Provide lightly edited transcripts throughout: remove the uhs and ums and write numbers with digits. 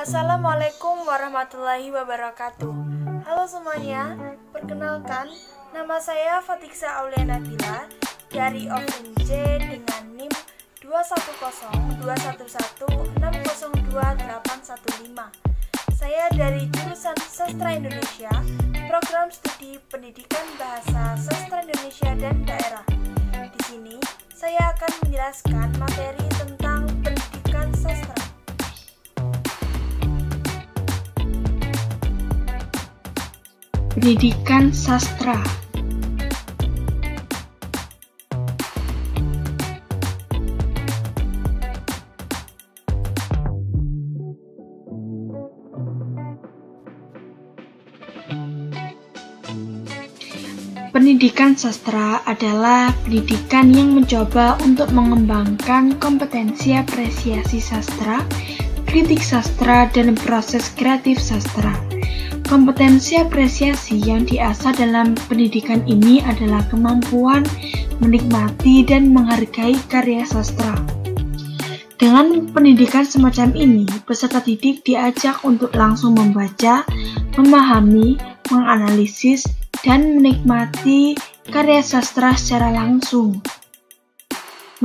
Assalamualaikum warahmatullahi wabarakatuh. Halo semuanya, perkenalkan nama saya Fatiksa Auliana Bila dari OVNJ dengan NIM 210211602815. Saya dari jurusan Sastra Indonesia, Program Studi Pendidikan Bahasa Sastra Indonesia dan Daerah. Di sini saya akan menjelaskan materi tentang pendidikan sastra. Pendidikan sastra. Pendidikan sastra adalah pendidikan yang mencoba untuk mengembangkan kompetensi apresiasi sastra, kritik sastra, dan proses kreatif sastra. Kompetensi apresiasi yang diasah dalam pendidikan ini adalah kemampuan menikmati dan menghargai karya sastra. Dengan pendidikan semacam ini, peserta didik diajak untuk langsung membaca, memahami, menganalisis, dan menikmati karya sastra secara langsung.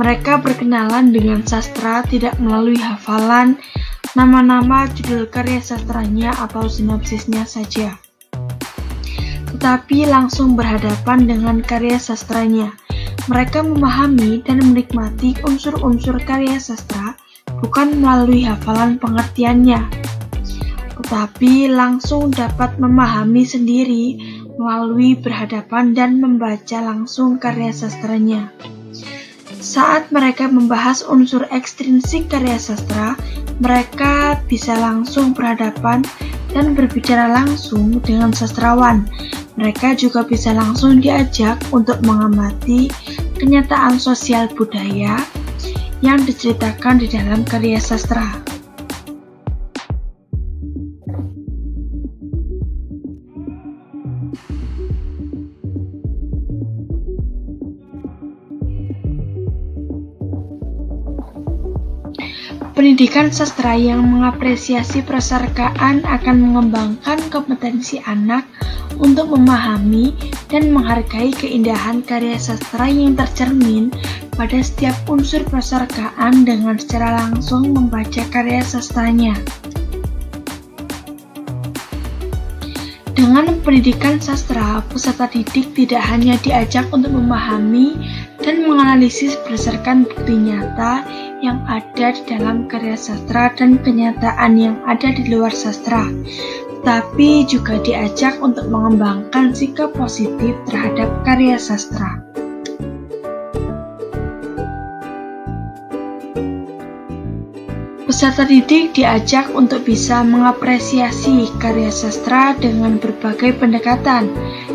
Mereka berkenalan dengan sastra tidak melalui hafalan nama-nama judul karya sastranya atau sinopsisnya saja, tetapi langsung berhadapan dengan karya sastranya. Mereka memahami dan menikmati unsur-unsur karya sastra bukan melalui hafalan pengertiannya, tetapi langsung dapat memahami sendiri melalui berhadapan dan membaca langsung karya sastranya. Saat mereka membahas unsur ekstrinsik karya sastra, mereka bisa langsung berhadapan dan berbicara langsung dengan sastrawan. Mereka juga bisa langsung diajak untuk mengamati kenyataan sosial budaya yang diceritakan di dalam karya sastra. Pendidikan sastra yang mengapresiasi prasarkaan akan mengembangkan kompetensi anak untuk memahami dan menghargai keindahan karya sastra yang tercermin pada setiap unsur prasarkaan dengan secara langsung membaca karya sastranya. Dengan pendidikan sastra, peserta didik tidak hanya diajak untuk memahami dan menganalisis berdasarkan bukti nyata yang ada di dalam karya sastra dan kenyataan yang ada di luar sastra, tetapi juga diajak untuk mengembangkan sikap positif terhadap karya sastra. Peserta didik diajak untuk bisa mengapresiasi karya sastra dengan berbagai pendekatan.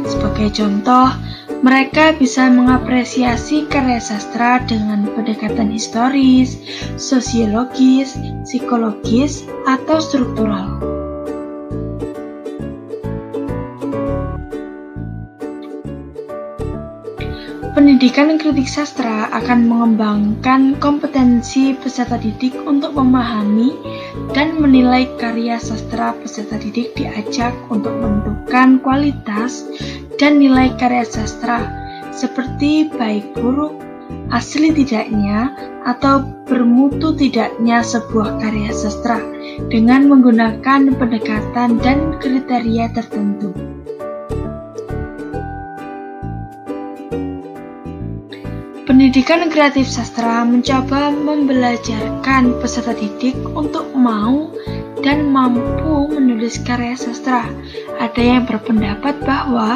Sebagai contoh, mereka bisa mengapresiasi karya sastra dengan pendekatan historis, sosiologis, psikologis, atau struktural. Pendidikan kritik sastra akan mengembangkan kompetensi peserta didik untuk memahami dan menilai karya sastra. Peserta didik diajak untuk menentukan kualitas dan nilai karya sastra, seperti baik buruk, asli tidaknya, atau bermutu tidaknya sebuah karya sastra dengan menggunakan pendekatan dan kriteria tertentu. Pendidikan kreatif sastra mencoba membelajarkan peserta didik untuk mau dan mampu menulis karya sastra. Ada yang berpendapat bahwa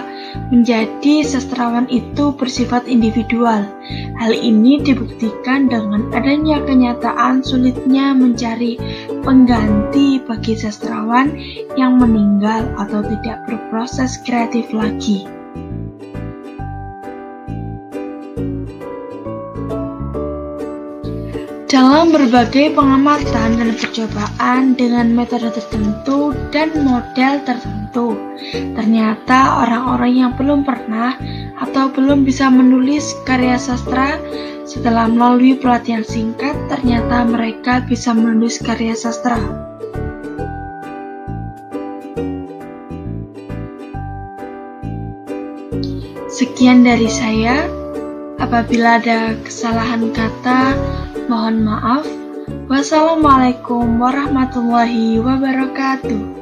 menjadi sastrawan itu bersifat individual. Hal ini dibuktikan dengan adanya kenyataan sulitnya mencari pengganti bagi sastrawan yang meninggal atau tidak berproses kreatif lagi. Dalam berbagai pengamatan dan percobaan dengan metode tertentu dan model tertentu, ternyata orang-orang yang belum pernah atau belum bisa menulis karya sastra setelah melalui pelatihan singkat, ternyata mereka bisa menulis karya sastra. Sekian dari saya. Apabila ada kesalahan kata, mohon maaf. Wassalamualaikum warahmatullahi wabarakatuh.